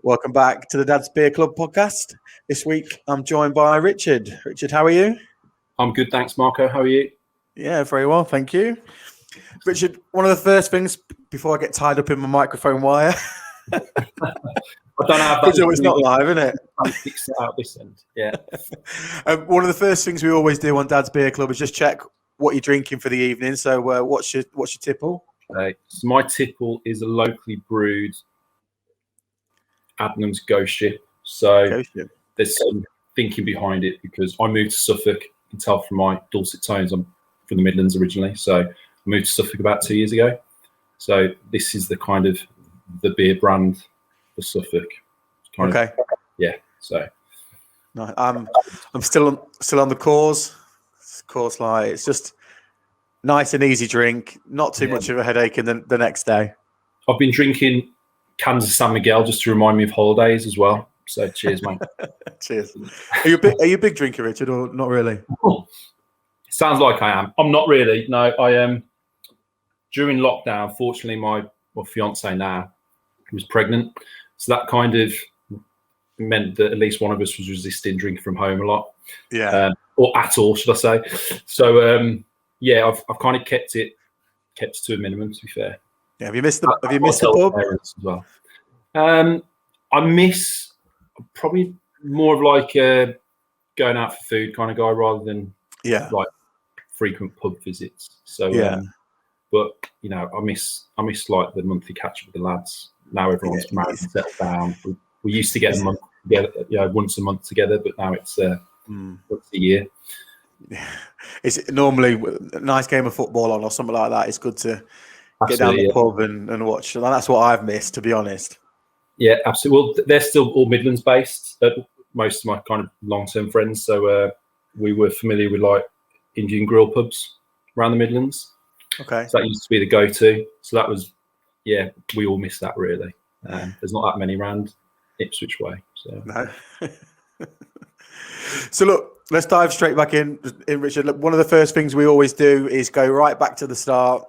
Welcome back to the Dad's Beer Club podcast. This week, I'm joined by Richard. Richard, how are you? I'm good, thanks, Marco. How are you? Yeah, very well, thank you. Richard, one of the first things before I get tied up in my microphone wire, I don't have that. it's not live, isn't it? I'm fix it out this end. Yeah. One of the first things we always do on Dad's Beer Club is just check what you're drinking for the evening. So, what's your tipple? So my tipple is a locally brewed Adnams Ghost Ship. So there's some thinking behind it because I moved to Suffolk. You can tell from my dulcet tones, I'm from the Midlands originally. So I moved to Suffolk about 2 years ago. So this is the kind of the beer brand for Suffolk. Okay. Yeah. So no, I'm still on the cause. Course Light. It's just nice and easy drink. Not too much of a headache in the next day. I've been drinking cans of San Miguel just to remind me of holidays as well. So cheers, mate. Cheers. Are you a big drinker, Richard, or not really? Sounds like I am. I'm not really. No, I am. During lockdown, fortunately, my fiance now was pregnant, so that kind of meant that at least one of us was resisting drinking from home a lot. Yeah. Or at all, should I say? So I've kind of kept it to a minimum. To be fair. Yeah. Have you missed the pub as well? I miss probably more of like a going out for food kind of guy rather than like frequent pub visits. So but you know, I miss like the monthly catch up with the lads. Now everyone's married and settled down. We used to get a month together, once a month together, but now it's once a year. It's normally a nice game of football on or something like that. It's good to get down the pub and watch. And that's what I've missed, to be honest. Yeah, absolutely. Well, they're still all Midlands based. Most of my kind of long-term friends. So we were familiar with like Indian grill pubs around the Midlands. Okay. So that used to be the go-to. So that was, we all miss that really. There's not that many around Ipswich way. So. No. So look, let's dive straight back in Richard. Look, one of the first things we always do is go right back to the start.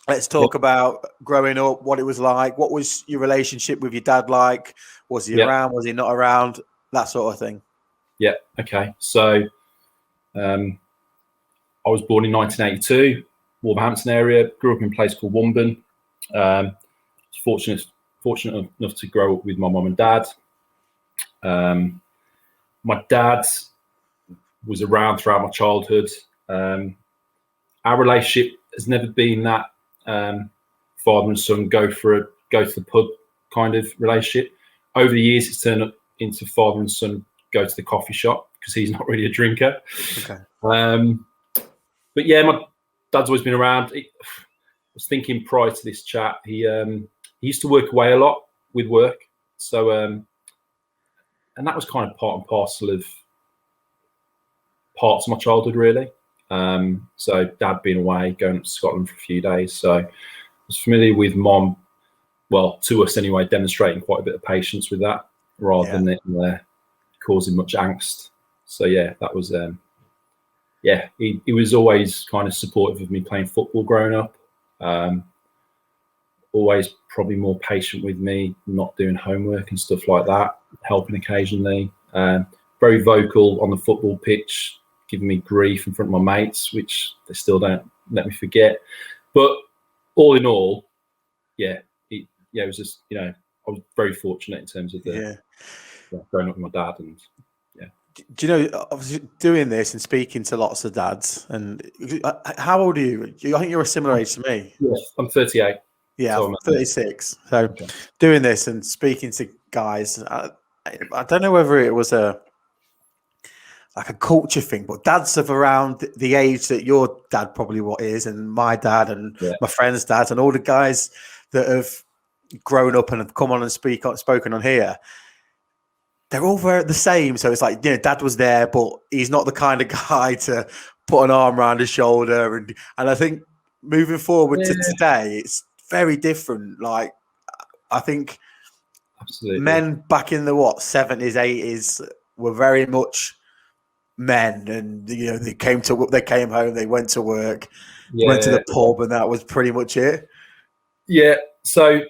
Let's talk about growing up, what it was like. What was your relationship with your dad like? Was he around? Was he not around? That sort of thing. Yeah. Okay. So I was born in 1982, Wolverhampton area. Grew up in a place called Womburn. Fortunate enough to grow up with my mum and dad. My dad was around throughout my childhood. Our relationship has never been that father and son go to the pub kind of relationship. Over the years, it's turned up into father and son go to the coffee shop because he's not really a drinker. Okay. But yeah, my dad's always been around. I was thinking prior to this chat, he used to work away a lot with work. So and that was kind of part and parcel of parts of my childhood, really. So dad being away, going up to Scotland for a few days. So I was familiar with mom, well, to us anyway, demonstrating quite a bit of patience with that rather than it causing much angst. So yeah, that was, he was always kind of supportive of me playing football growing up. Always probably more patient with me, not doing homework and stuff like that, helping occasionally. Very vocal on the football pitch, giving me grief in front of my mates, which they still don't let me forget. But all in all, it was just, I was very fortunate in terms of growing up with my dad. And do you know, obviously doing this and speaking to lots of dads, and how old are you? I think you're a similar age to me. Yeah, I'm 38. Yeah, I'm 36. So doing this and speaking to guys, I don't know whether it was a culture thing, but dads of around the age that your dad probably is, and my dad and my friends' dads and all the guys that have grown up and have come on and spoken on here, they're all very the same. So it's like, dad was there, but he's not the kind of guy to put an arm around his shoulder. And I think moving forward to today, it's very different. Like, I think men back in the 70s, 80s were very much men, and they came home, they went to work, went to the pub, and that was pretty much it. Yeah. So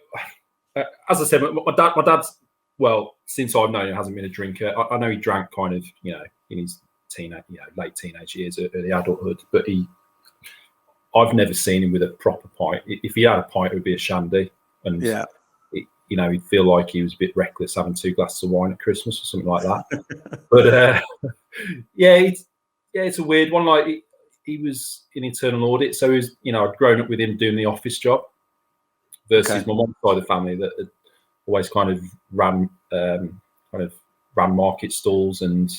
as I said, my dad's well, since I've known him, hasn't been a drinker. I know he drank kind of, in his late teenage years, early adulthood, but I've never seen him with a proper pint. If he had a pint, it would be a shandy, and he'd feel like he was a bit reckless having 2 glasses of wine at Christmas or something like that. But it's a weird one. Like he was in internal audit, so he was, I'd grown up with him doing the office job, versus my mum's side of the family that had always kind of ran market stalls and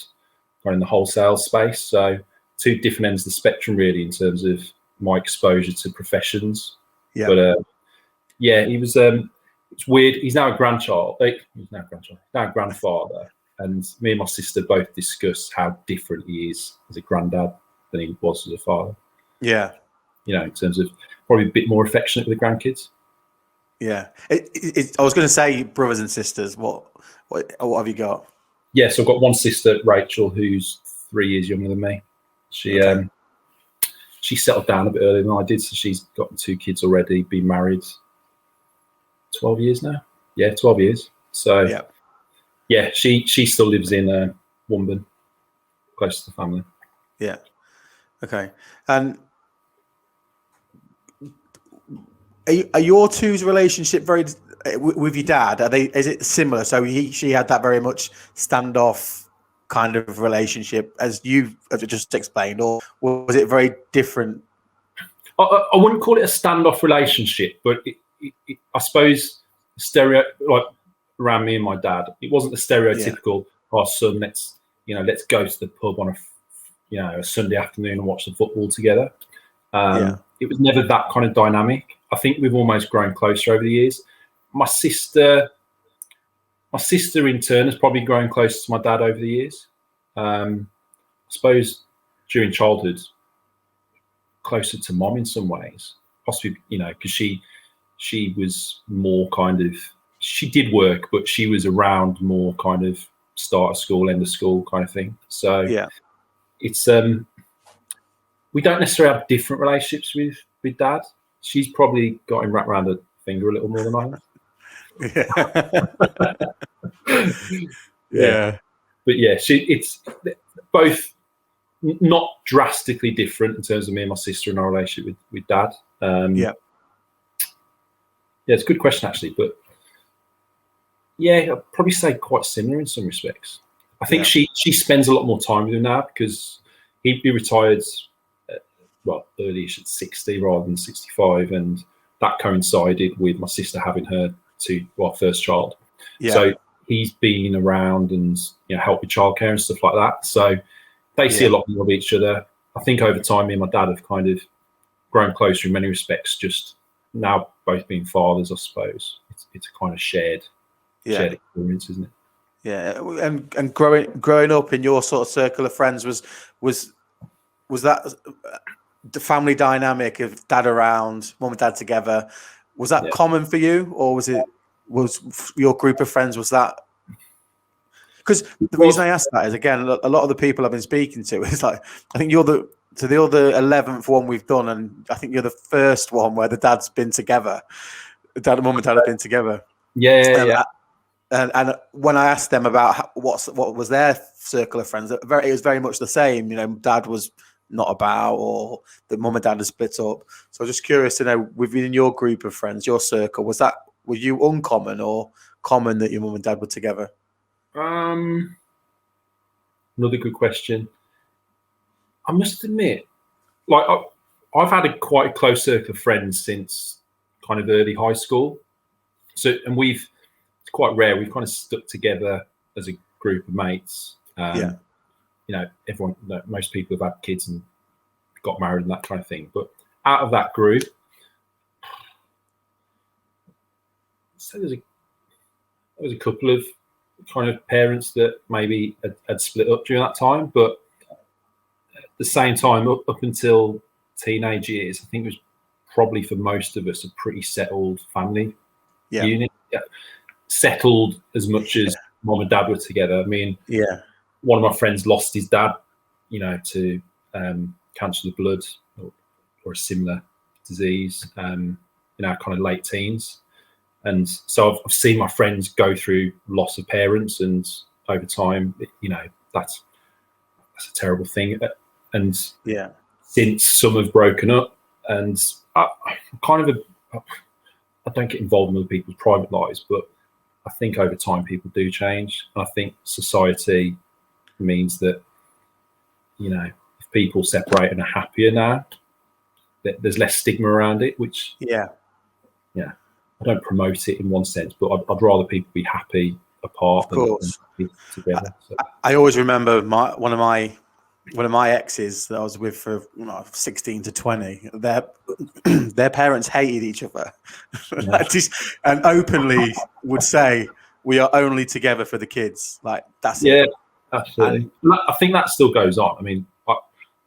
kind of in the wholesale space. So 2 different ends of the spectrum, really, in terms of my exposure to professions. Yeah. But he was. It's weird. He's now a grandchild. He's now a grandfather, and me and my sister both discussed how different he is as a granddad than he was as a father. Yeah. In terms of probably a bit more affectionate with the grandkids. Yeah. I was going to say brothers and sisters. What have you got? Yeah, so I've got one sister, Rachel, who's 3 years younger than me. She settled down a bit earlier than I did, so she's got 2 kids already, been married 12 years now. Yeah, 12 years. So, she still lives in Womburn, close to the family. Yeah. Okay. And are your two's relationship very with your dad? Is it similar? So she had that very much standoff kind of relationship as you've just explained, or was it very different? I wouldn't call it a standoff relationship, but I suppose like around me and my dad, it wasn't the stereotypical, "Oh, son, let's go to the pub on a Sunday afternoon and watch the football together." It was never that kind of dynamic. I think we've almost grown closer over the years. My sister in turn has probably grown closer to my dad over the years. I suppose during childhood, closer to mom in some ways, possibly, because she was more kind of, she did work, but she was around more kind of start of school, end of school kind of thing. So it's we don't necessarily have different relationships with dad. She's probably got him wrapped around her finger a little more than I have. Yeah. But it's both not drastically different in terms of me and my sister and our relationship with dad. It's a good question actually, but I'd probably say quite similar in some respects. I think she spends a lot more time with him now because he retired early-ish at 60 rather than 65, and that coincided with my sister having her first child. So he's been around and helped with childcare and stuff like that. So they see a lot more of each other. I think over time, me and my dad have kind of grown closer in many respects. Just now, both being fathers, I suppose it's a kind of shared experience, isn't it? Yeah, and growing up in your sort of circle of friends was that the family dynamic of dad around, mum and dad together? Was that common for you, or was your group of friends, was that? Because the reason I ask that is, again, a lot of the people I've been speaking to is like, I think you're the 11th one we've done, and I think you're the first one where the dad's been together. Dad and mum and dad have been together. And when I asked them about what was their circle of friends, it was very much the same. Dad was not about, or the mum and dad had split up. So I'm just curious to know, within your group of friends, your circle, were you uncommon or common that your mum and dad were together? Another good question. I must admit, like I've had quite a close circle of friends since kind of early high school. So, and it's quite rare. We've kind of stuck together as a group of mates. Everyone, most people have had kids and got married and that kind of thing. But out of that group, so there was a couple of kind of parents that maybe had split up during that time. But at the same time, up until teenage years, I think it was probably for most of us a pretty settled family unit. Settled as much as mom and dad were together. I mean, one of my friends lost his dad, to cancer of the blood or a similar disease in our kind of late teens. And so I've seen my friends go through loss of parents, and over time, that's a terrible thing. And since some have broken up, and I don't get involved in other people's private lives, but I think over time people do change. And I think society means that, if people separate and are happier now, that there's less stigma around it, which I don't promote it in one sense, but I'd rather people be happy apart than be together. I always remember one of my exes that I was with for 16 to 20. Their parents hated each other, and openly would say, "We are only together for the kids." Like that's it. Absolutely. And I think that still goes on. I mean,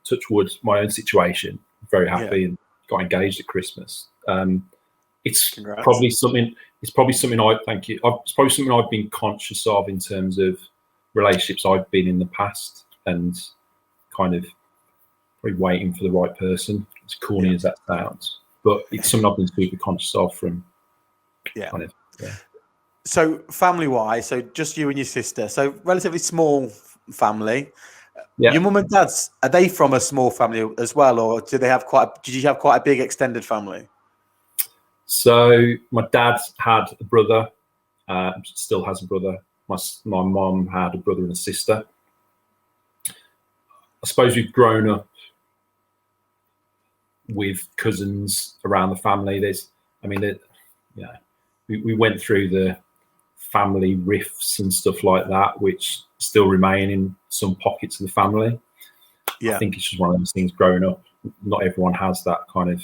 touch wood, my own situation, very happy and got engaged at Christmas. It's probably something. It's probably something thank you. It's probably something I've been conscious of in terms of relationships I've been in the past, and kind of probably waiting for the right person. As corny as that sounds, but it's something I've been super conscious of from kind of. Yeah. So family-wise, so just you and your sister, so relatively small family. Yeah. Your mum and dad's, are they from a small family as well, or did you have quite a big extended family? So my dad had a brother, still has a brother. My mum had a brother and a sister. I suppose we've grown up with cousins around the family. We went through the family rifts and stuff like that, which still remain in some pockets of the family. I think it's just one of those things growing up. Not everyone has that kind of,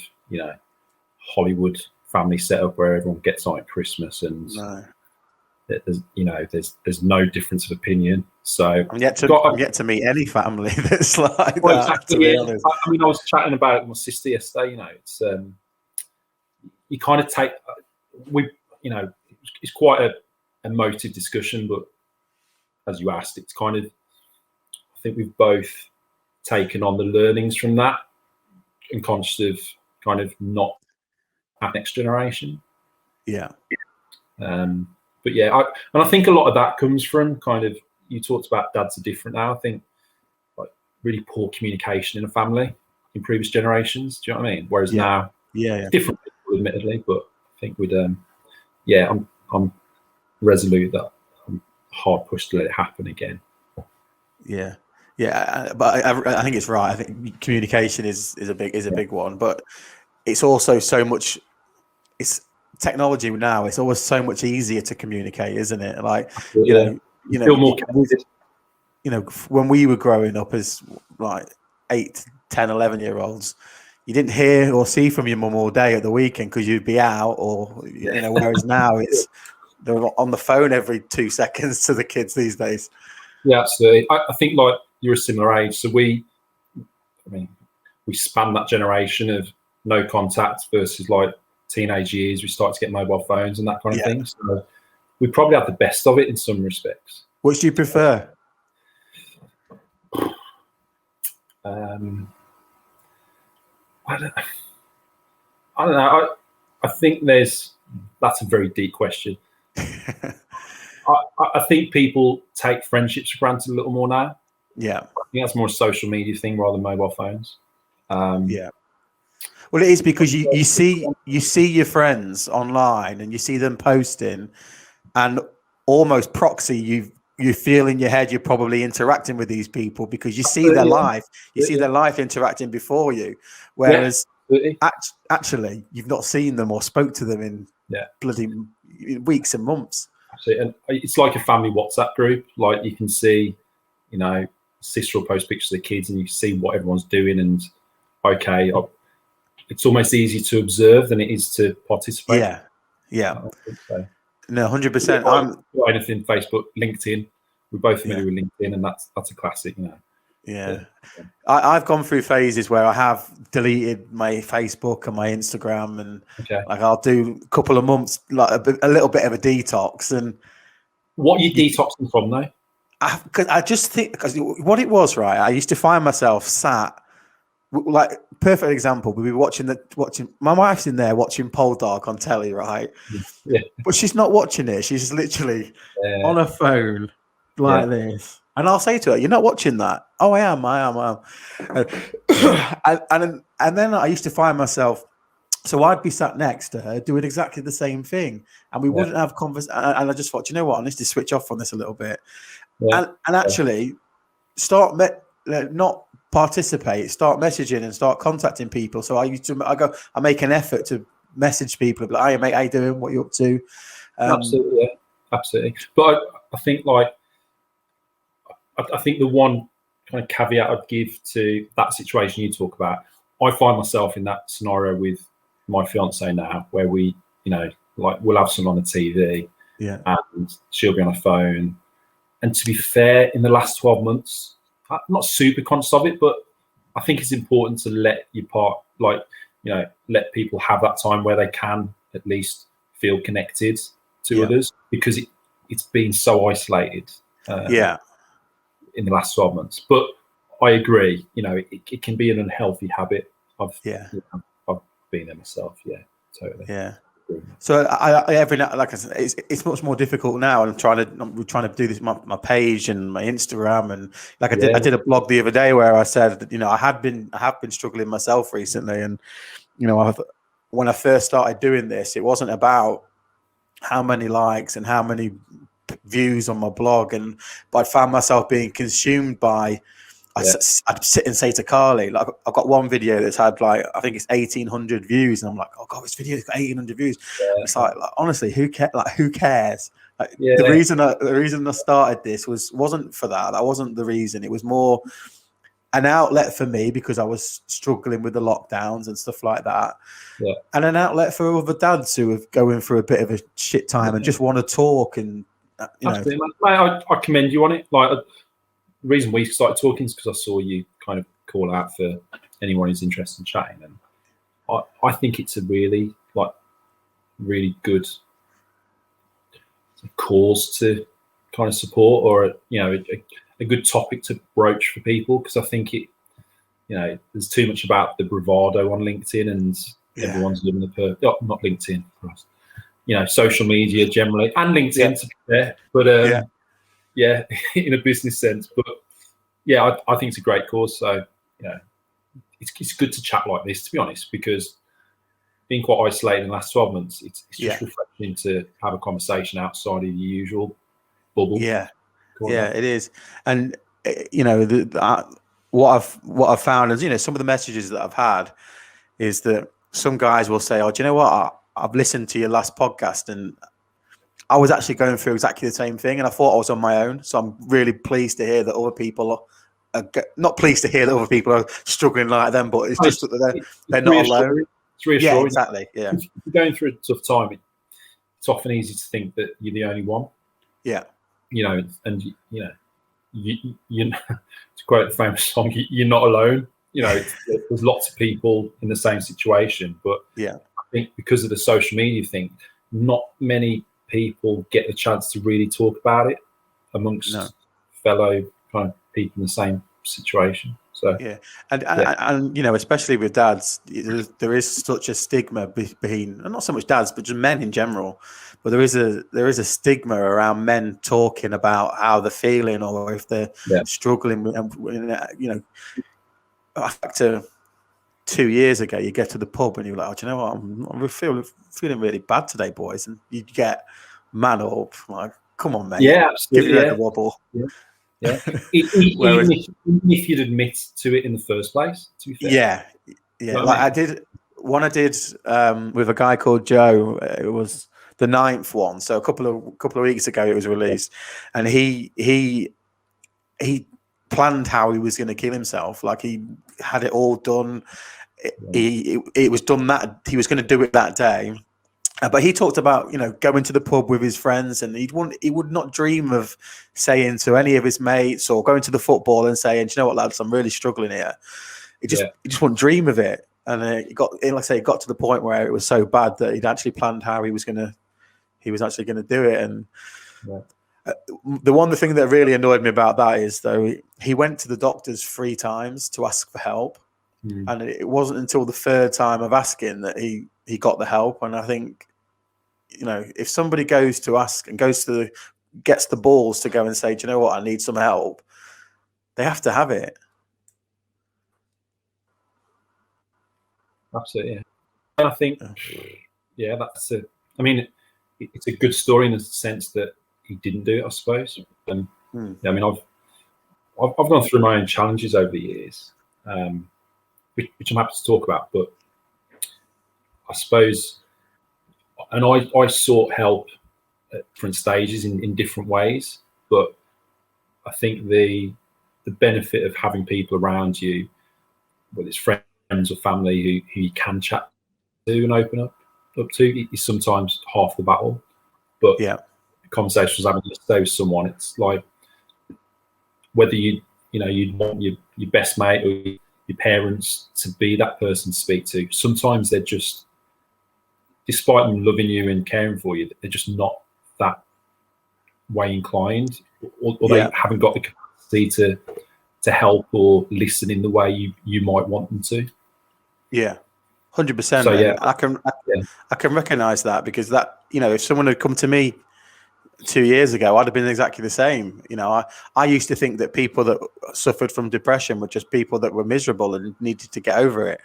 Hollywood family setup where everyone gets on at Christmas, and there's no difference of opinion. So I'm yet to meet any family that's like that. Exactly. I mean, I was chatting about it with my sister yesterday. It's you kind of take it's quite a emotive discussion, but as you asked, it's kind of, I think we've both taken on the learnings from that and conscious of kind of not our next generation. But I think a lot of that comes from kind of, you talked about dads are different now. I think like really poor communication in a family in previous generations. Do you know what I mean? Whereas now, different people, admittedly, but I think we'd I'm resolute that I'm hard pushed to let it happen again. But I think it's right. I think communication is a big one, but it's also so much. It's technology now. It's always so much easier to communicate, isn't it? Like feel more connected. When we were growing up as like 8, 10, 11-year-olds, you didn't hear or see from your mum all day at the weekend because you'd be out, or whereas now they're on the phone every 2 seconds to the kids these days. Yeah, absolutely. I think like you're a similar age, so we span that generation of no contact versus like teenage years. We started to get mobile phones and that kind of thing. So we probably have the best of it in some respects. Which do you prefer? I don't know. I think that's a very deep question. I think people take friendships for granted a little more now. I think that's more a social media thing rather than mobile phones. Well, it is because you see your friends online and you see them posting, and almost proxy you feel in your head you're probably interacting with these people because you see their life, see their life interacting before you, whereas actually you've not seen them or spoke to them in bloody weeks and months. Absolutely. And it's like a family WhatsApp group. Like you can see, sister will post pictures of the kids and you see what everyone's doing, and it's almost easier to observe than it is to participate. No, 100%. I'm anything Facebook, LinkedIn. We're both familiar with LinkedIn, and that's a classic, I've gone through phases where I have deleted my Facebook and my Instagram, and like I'll do a couple of months, like a little bit of a detox. And what are you detoxing from though? I just think because what it was, right? I used to find myself sat like perfect example. We'll be watching my wife's in there watching Poldark on telly, right? Yeah. But she's not watching it. She's literally on her phone like this. And I'll say to her, "You're not watching that." "Oh, I am. And then I used to find myself, so I'd be sat next to her doing exactly the same thing, and we wouldn't have conversation. And I just thought, you know what, I need to switch off on this a little bit, and actually start not participate, start messaging and start contacting people. So I make an effort to message people, like, "Hey mate, how you doing? What you up to?" Absolutely. But I think I think the one kind of caveat I'd give to that situation you talk about, I find myself in that scenario with my fiance now, where we, like we'll have someone on the TV, and she'll be on her phone. And to be fair, in the last 12 months, I'm not super conscious of it, but I think it's important to let let people have that time where they can at least feel connected to others, because it's been so isolated. In the last 12 months. But I agree, it can be an unhealthy habit. I've been there myself. Yeah, totally. Yeah. So like I said, it's much more difficult now. I'm trying to do this my page and my Instagram, and like I did a blog the other day where I said that, I have been struggling myself recently, and when I first started doing this, it wasn't about how many likes and how many views on my blog, but I found myself being consumed by. I'd sit and say to Carly, like, I've got one video that's had I think it's 1,800 views, and I'm like, oh god, this video's got 1,800 views. It's like honestly, who cares? The reason I started this wasn't for that. That wasn't the reason. It was more an outlet for me because I was struggling with the lockdowns and stuff like that. And an outlet for other dads who are going through a bit of a shit time and just want to talk. And Absolutely, mate, I commend you on it. The reason we started talking is because I saw you kind of call out for anyone who's interested in chatting, and I think it's a really good cause to kind of support, or a good topic to broach for people, because I think there's too much about the bravado on LinkedIn, and everyone's living not LinkedIn, social media generally, and LinkedIn to be fair, but in a business sense. But I think it's a great cause. So it's good to chat like this, to be honest, because being quite isolated in the last 12 months, it's just refreshing to have a conversation outside of the usual bubble. It is. And what I've found is, some of the messages that I've had is that some guys will say, "Oh, do you know what? I've listened to your last podcast, and I was actually going through exactly the same thing, and I thought I was on my own." So I'm really pleased to hear that other people not pleased to hear that other people are struggling like them, but it's just that they're not alone. It's reassuring. Yeah, exactly. Yeah. If you're going through a tough time, it's often easy to think that you're the only one. Yeah. And to quote the famous song, "You're not alone." There's lots of people in the same situation, but I think because of the social media thing, not many people get the chance to really talk about it amongst fellow kind of people in the same situation. So and especially with dads, there is such a stigma being, not so much dads, but just men in general. But there is a stigma around men talking about how they're feeling, or if they're struggling with, back to 2 years ago, you get to the pub and you're like, "Oh, do you know what? I'm feeling really bad today, boys." And you get man up, like, "Come on, mate." Yeah, absolutely. Give you the wobble. Yeah. Even if you'd admit to it in the first place, to be fair. Yeah. Like I did with a guy called Joe. It was the 9th one, so a couple of weeks ago it was released, and he planned how he was going to kill himself. Like, he had it all done. It was done that he was going to do it that day. But he talked about, going to the pub with his friends, and he would not dream of saying to any of his mates, or going to the football and saying, "Do you know what, lads, I'm really struggling here." He just wouldn't dream of it. And it got to the point where it was so bad that he'd actually planned how he was actually going to do it. And the thing that really annoyed me about that is, though, he went to the doctors 3 times to ask for help. And it wasn't until the third time of asking that he got the help. And I think, you know, if somebody goes to ask and gets the balls to go and say, do you know what, I need some help, they have to have it. Absolutely. And I think, it's a good story in the sense that he didn't do it, I suppose. And I mean, I've gone through my own challenges over the years, which I'm happy to talk about. But I suppose, and I sought help at different stages in different ways. But I think the benefit of having people around you, whether it's friends or family who you can chat to and open up to, is sometimes half the battle. But conversations having yesterday with someone, it's like whether you'd want your best mate or your parents to be that person to speak to. Sometimes they're just, despite them loving you and caring for you, they're just not that way inclined, or they haven't got the capacity to help or listen in the way you might want them to. Yeah, 100%. So I can recognize that, because that, you know, if someone had come to me 2 years ago, I'd have been exactly the same. You know, I used to think that people that suffered from depression were just people that were miserable and needed to get over it.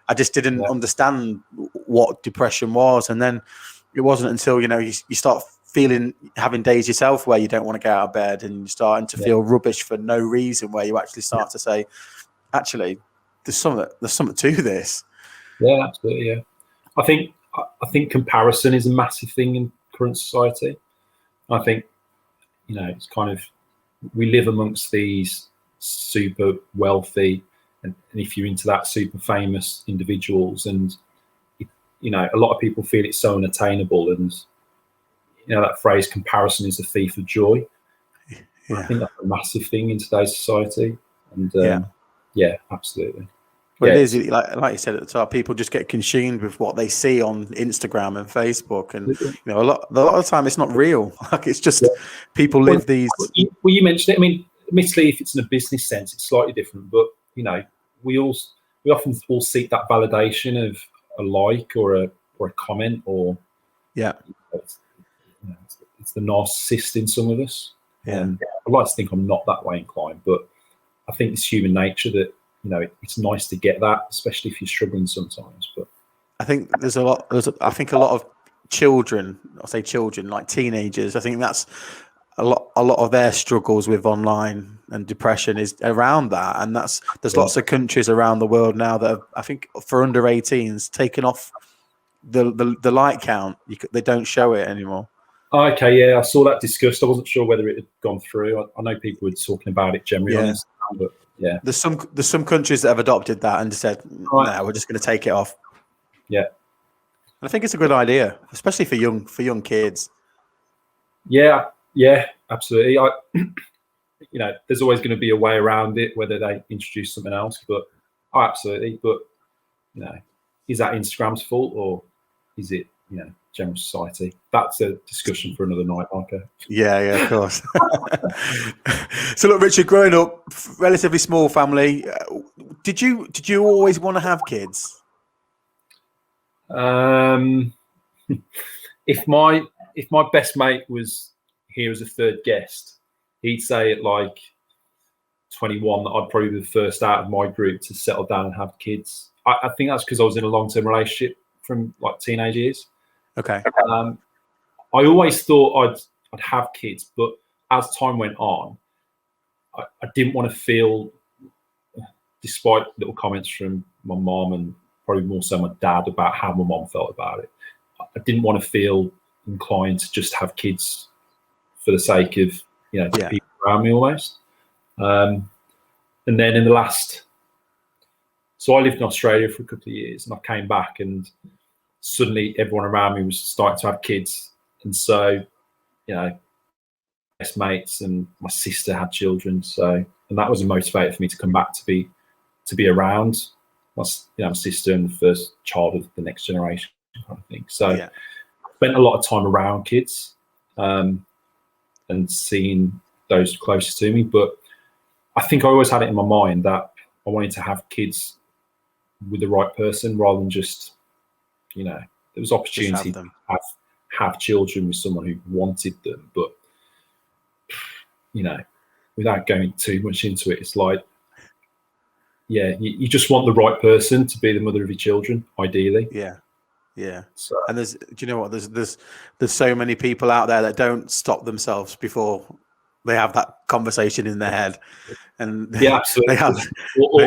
I just didn't understand what depression was. And then it wasn't until, you know, you start having days yourself where you don't want to get out of bed and you're starting to feel rubbish for no reason, where you actually start to say, actually, there's something to this. Yeah, absolutely. Yeah, I think comparison is a massive thing in current society. I think, you know, it's kind of, we live amongst these super wealthy, and if you're into that, super famous individuals, and you know, a lot of people feel it's so unattainable, and you know, that phrase, comparison is the thief of joy. I think that's a massive thing in today's society, and absolutely. Well, it is, like you said at the top, people just get consumed with what they see on Instagram and Facebook, and you know, a lot of the time it's not real. Like, it's just people live these. Well, you mentioned it. I mean, admittedly, if it's in a business sense, it's slightly different. But you know, we often all seek that validation of a like or a comment, or it's the narcissist in some of us. I'd like to think I'm not that way inclined, but I think it's human nature that, you know, it's nice to get that, especially if you're struggling sometimes. But I think a lot of children, I'll say children, like teenagers, I think that's a lot of their struggles with online and depression is around that. And there's lots of countries around the world now that have, I think, for under 18s, taken off the like count. They don't show it anymore. Okay, yeah, I saw that discussed. I wasn't sure whether it had gone through. I know people were talking about it generally on Instagram, but yeah. There's some countries that have adopted that and said, no, we're just going to take it off. Yeah. And I think it's a good idea, especially for young kids. Yeah, absolutely. You know, there's always going to be a way around it, whether they introduce something else, but absolutely. But, you know, is that Instagram's fault, or is it, you know, general society? That's a discussion for another night, Marco. Yeah, of course. So look, Richard, growing up, relatively small family, did you always want to have kids? If my best mate was here as a third guest, he'd say at like 21 that I'd probably be the first out of my group to settle down and have kids. I think that's because I was in a long-term relationship from like teenage years. Okay. I always thought I'd have kids, but as time went on, I didn't want to feel, despite little comments from my mom and probably more so my dad about how my mom felt about it, I didn't want to feel inclined to just have kids for the sake of, you know, people around me almost. And then in the last, so I lived in Australia for a couple of years, and I came back, and suddenly everyone around me was starting to have kids. And so, you know, best mates and my sister had children. So, and that was a motivator for me to come back to be around my sister and the first child of the next generation kind of thing. So I spent a lot of time around kids and seeing those closest to me. But I think I always had it in my mind that I wanted to have kids with the right person, rather than just, you know, there was opportunity to have children with someone who wanted them, but, you know, without going too much into it, it's like, yeah, you just want the right person to be the mother of your children, ideally. Yeah. So, and do you know what? There's so many people out there that don't stop themselves before they have that conversation in their head, and yeah, absolutely.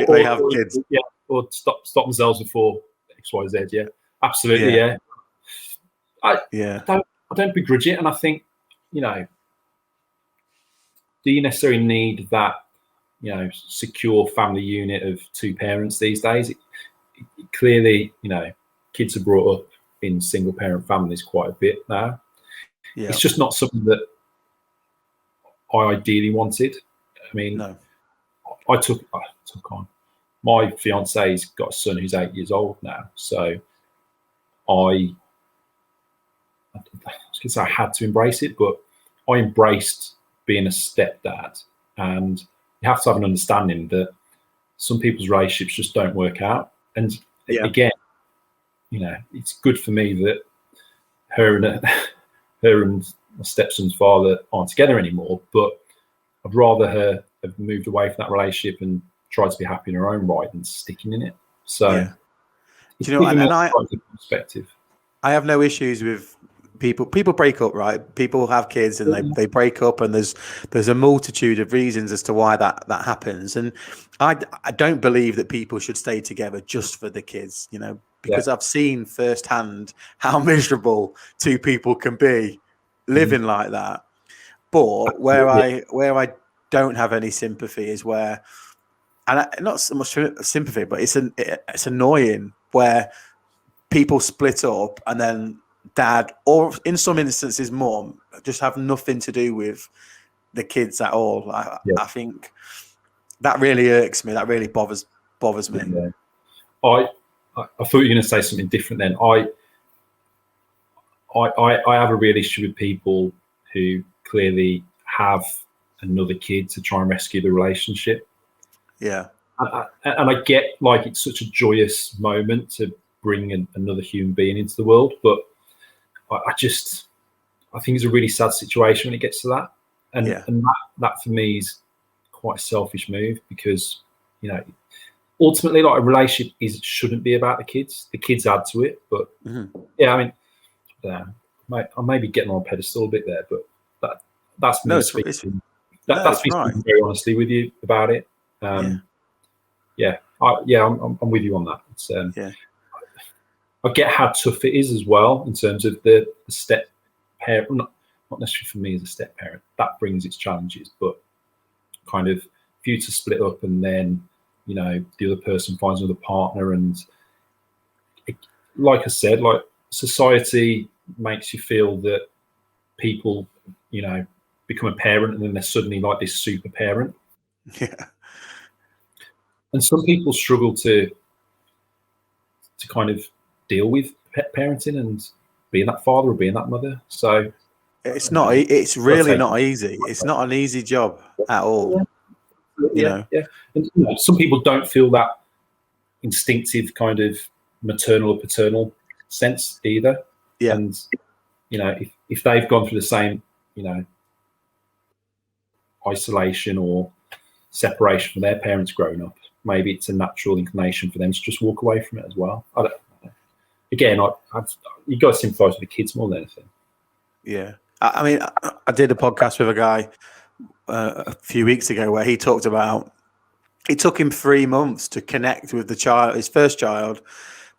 they have kids. Yeah, or stop themselves before X, Y, Z. Yeah, absolutely. Yeah. I don't begrudge it, and I think, you know, do you necessarily need that, you know, secure family unit of two parents these days? It clearly, you know, kids are brought up in single parent families quite a bit now. Yeah. It's just not something that I ideally wanted. I mean, no. I took on. My fiance's got a son who's 8 years old now, so I was going to say I had to embrace it, but I embraced being a stepdad, and you have to have an understanding that some people's relationships just don't work out. And again, you know, it's good for me that her and my stepson's father aren't together anymore, but I'd rather her have moved away from that relationship and tried to be happy in her own right than sticking in it. So, do you know, and I perspective. I have no issues with people break up, right? People have kids and they break up, and there's a multitude of reasons as to why that happens. And I don't believe that people should stay together just for the kids, you know, because I've seen firsthand how miserable two people can be living like that. But where I don't have any sympathy is where, and not so much sympathy, but it's annoying where people split up and then dad, or in some instances mom, just have nothing to do with the kids at all. I think that really irks me. That really bothers me. Yeah. I thought you were going to say something different then. I have a real issue with people who clearly have another kid to try and rescue the relationship. Yeah. And I get, like, it's such a joyous moment to bring another human being into the world, but I think it's a really sad situation when it gets to that. And that for me is quite a selfish move, because, you know, ultimately, like, a relationship shouldn't be about the kids. The kids add to it, but yeah, I mean, I may be getting on a pedestal a bit there, but that's me speaking. That's me speaking very honestly with you about it. I'm with you on that. It's, I get how tough it is as well in terms of the step parent. Not necessarily for me as a step parent. That brings its challenges, but kind of for you to split up and then, you know, the other person finds another partner, and like I said, like, society makes you feel that people, you know, become a parent and then they're suddenly like this super parent. Yeah. And some people struggle to kind of deal with parenting and being that father or being that mother. So it's really not easy. It's not an easy job at all. You know? And, you know, some people don't feel that instinctive kind of maternal or paternal sense either. Yeah. And, you know, if they've gone through the same, you know, isolation or separation from their parents growing up, maybe it's a natural inclination for them to just walk away from it as well. I don't know. Again, you got to sympathise with the kids more than anything. Yeah. I mean, I did a podcast with a guy a few weeks ago where he talked about it took him 3 months to connect with his first child,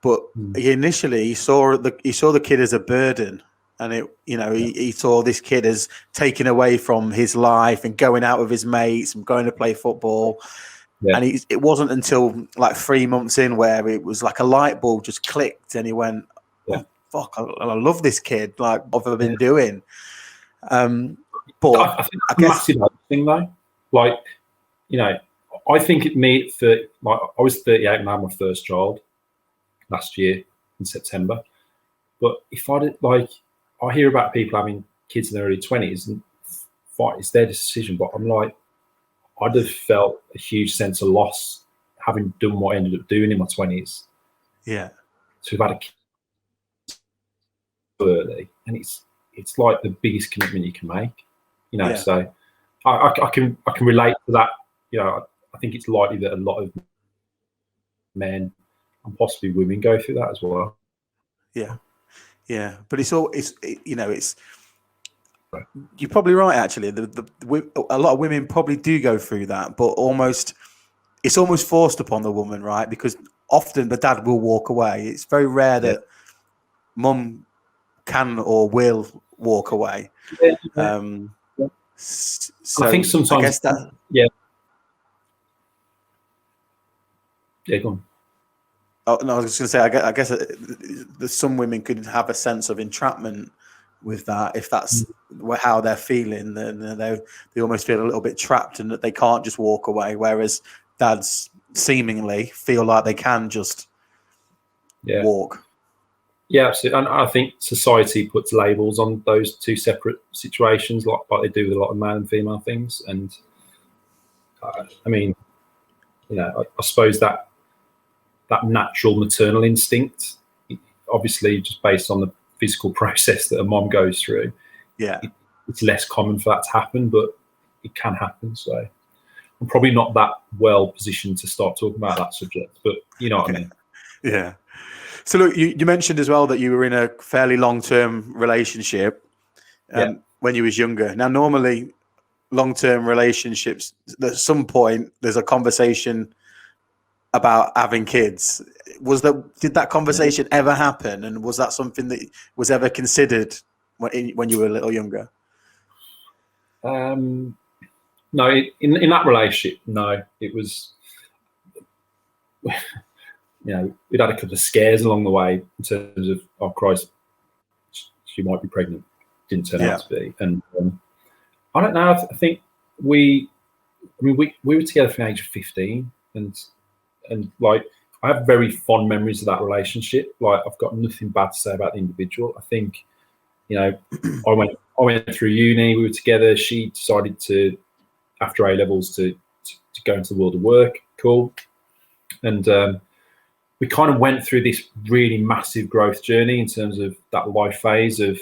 but he saw the kid as a burden, and he saw this kid as taken away from his life and going out with his mates and going to play football. And it wasn't until like 3 months in where it was like a light bulb just clicked, and he went, "Oh fuck, I love this kid. Like, what have I been doing?" But I think that's a massive thing, though. Like, you know, I think I was 38 and I had my first child last year in September. But if I hear about people having kids in their early 20s, and fine, it's their decision. But I'm like, I'd have felt a huge sense of loss having done what I ended up doing in my 20s. Yeah. So we've had a kid early, and it's like the biggest commitment you can make, you know. So I can relate to that. You know, I think it's likely that a lot of men and possibly women go through that as well. Yeah, but you're probably right. Actually, a lot of women probably do go through that, but it's almost forced upon the woman, right? Because often the dad will walk away. It's very rare that mum can or will walk away. So I think sometimes, I guess that. Yeah, go on. Oh, no, I was just going to say, I guess some women could have a sense of entrapment with that. If that's how they're feeling, then they almost feel a little bit trapped and that they can't just walk away. Whereas dads seemingly feel like they can just walk. Yeah, absolutely. And I think society puts labels on those two separate situations, like they do with a lot of male and female things. And I mean, you know, I suppose that natural maternal instinct, obviously just based on the physical process that a mom goes through, it's less common for that to happen, but it can happen. So I'm probably not that well positioned to start talking about that subject, but you know what I mean. Yeah. So look, you mentioned as well that you were in a fairly long-term relationship when you was younger. Now, normally long-term relationships, at some point there's a conversation about having kids. Did that conversation ever happen, and was that something that was ever considered when you were a little younger? No, in that relationship, no. It was, you know, we'd had a couple of scares along the way in terms of, oh Christ, she might be pregnant. Didn't turn out to be, and I don't know. I think we were together from the age of 15, and like I have very fond memories of that relationship. Like I've got nothing bad to say about the individual. I think, you know, I went through uni. We were together. She decided to, after A levels, to go into the world of work. Cool, and we kind of went through this really massive growth journey in terms of that life phase of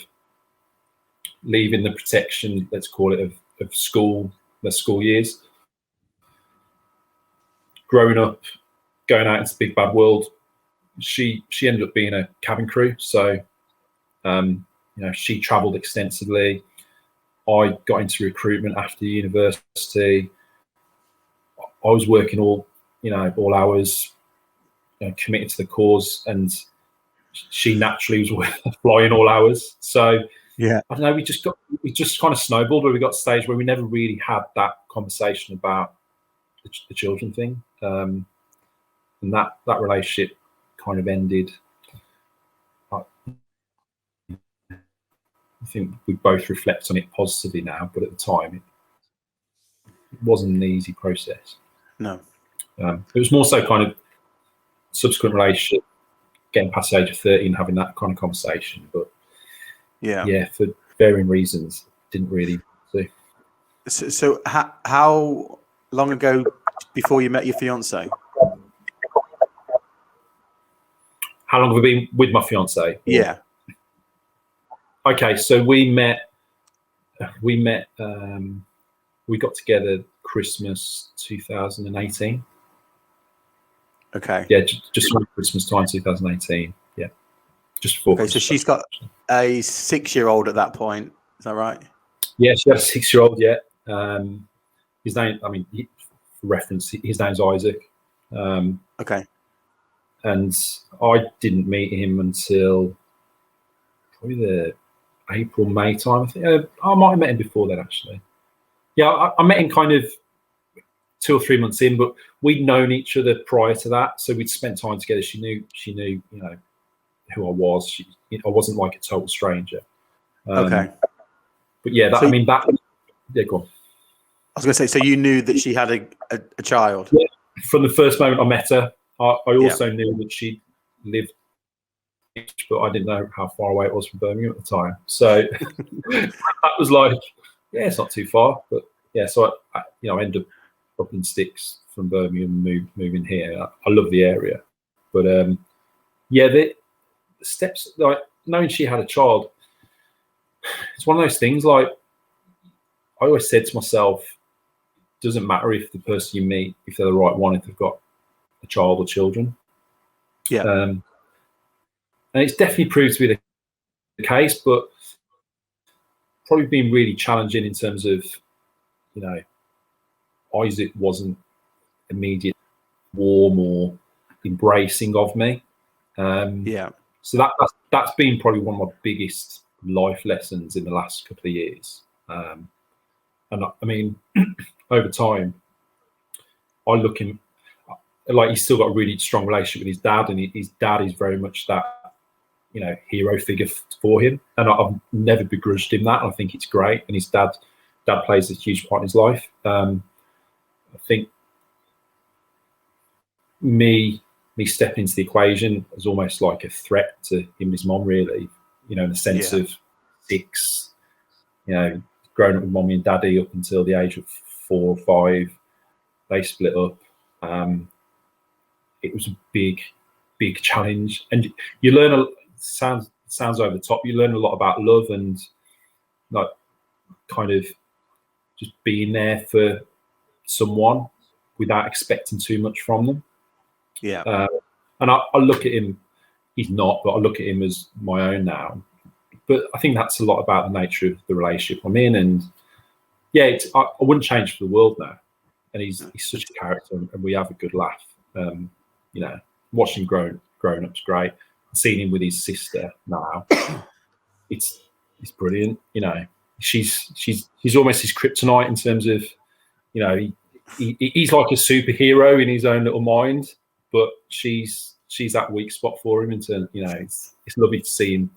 leaving the protection, let's call it, of school, the school years, growing up, going out into the big bad world. She ended up being a cabin crew, so you know, she travelled extensively. I got into recruitment after university. I was working all hours, you know, committed to the cause, and she naturally was flying all hours. So I don't know. We just kind of snowballed where we got to a stage where we never really had that conversation about the children thing, and that relationship kind of ended. I think we both reflect on it positively now, but at the time, it wasn't an easy process. No, it was more so kind of subsequent relationship, getting past the age of 30 and having that kind of conversation. But for varying reasons, didn't really do. So how long ago before you met your fiance? How long have we been with my fiance? Yeah. Okay, so we got together Christmas 2018. Okay. Yeah, just around Christmas time 2018. Yeah, just before. Okay, so she's got a 6-year-old at that point. Is that right? Yeah, she had a 6-year-old. Yeah. His name, I mean, for reference, his name's Isaac. Okay. And I didn't meet him until probably the April, May time. I think I might have met him before then, actually. Yeah, I met him kind of 2 or 3 months in, but we'd known each other prior to that, so we'd spent time together. She knew, you know, who I was. I wasn't like a total stranger. Okay. But yeah, go on. I was going to say, so you knew that she had a child? Yeah, from the first moment I met her. I also knew that she lived, but I didn't know how far away it was from Birmingham at the time. So that was like, yeah, it's not too far. But yeah, so I ended up up in sticks from Birmingham, moving here. I love the area, but yeah, the steps, like knowing she had a child, it's one of those things. Like I always said to myself, it doesn't matter if the person you meet, if they're the right one, if they've got a child or children. Yeah. And it's definitely proved to be the case, but probably been really challenging in terms of, you know, Isaac wasn't immediate warm or embracing of me. Yeah. So that's been probably one of my biggest life lessons in the last couple of years. And I mean, over time, I look in, like he's still got a really strong relationship with his dad, and his dad is very much that, you know, hero figure for him. And I've never begrudged him that. I think it's great. And his dad plays a huge part in his life. I think me stepping into the equation was almost like a threat to him and his mom, really, you know, in the sense of 6, you know, growing up with mommy and daddy up until the age of 4 or 5. They split up. It was a big challenge, and you learn sounds over the top. You learn a lot about love and like kind of just being there for someone without expecting too much from them. Yeah. And I look at him, he's not, but I look at him as my own now. But I think that's a lot about the nature of the relationship I'm in. And yeah, I wouldn't change for the world now. And he's such a character, and we have a good laugh. You know, watching him growing up's great. Seeing him with his sister now, it's brilliant. You know, she's almost his kryptonite in terms of, you know, he's like a superhero in his own little mind, but she's that weak spot for him. In terms, you know, it's lovely to see him,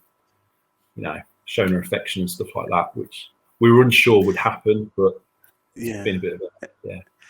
you know, showing her affection and stuff like that, which we were unsure would happen, but it's been a bit of